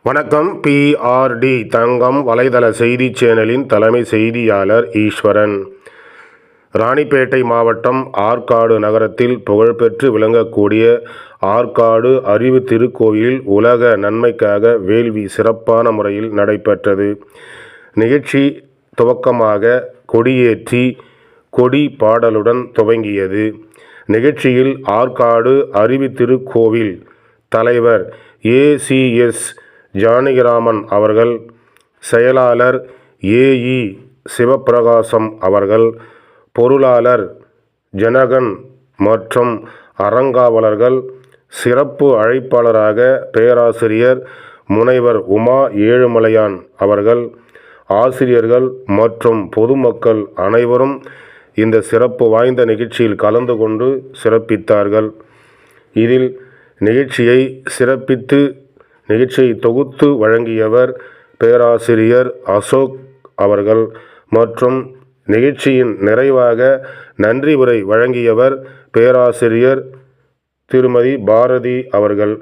வணக்கம். PRD தங்கம் வலைதள செய்தி சேனலின் தலைமை செய்தியாளர் ஈஸ்வரன். ராணிப்பேட்டை மாவட்டம் ஆற்காடு நகரத்தில் புகழ்பெற்று விளங்கக்கூடிய ஆற்காடு அறிவு திருக்கோயில் உலக நன்மைக்காக வேள்வி சிறப்பான முறையில் நடைபெற்றது. நிகழ்ச்சி துவக்கமாக கொடியேற்றி கொடி பாடலுடன் துவங்கியது. நிகழ்ச்சியில் ஆற்காடு அறிவு திருக்கோவில் தலைவர் ACS ஜானகிராமன் அவர்கள், செயலாளர் AE சிவப்பிரகாசம் அவர்கள், பொருளாளர் ஜனகன் மற்றும் அறங்காவலர்கள், சிறப்பு அழைப்பாளராக பேராசிரியர் முனைவர் உமா ஏழுமலையான் அவர்கள், ஆசிரியர்கள் மற்றும் பொதுமக்கள் அனைவரும் இந்த சிறப்பு வாய்ந்த நிகழ்ச்சியில் கலந்து கொண்டு சிறப்பித்தார்கள். இதில் நிகழ்ச்சியை தொகுத்து வழங்கியவர் பேராசிரியர் அசோக் அவர்கள் மற்றும் நிகழ்ச்சியின் நிறைவாக நன்றி உரை வழங்கியவர் பேராசிரியர் திருமதி பாரதி அவர்கள்.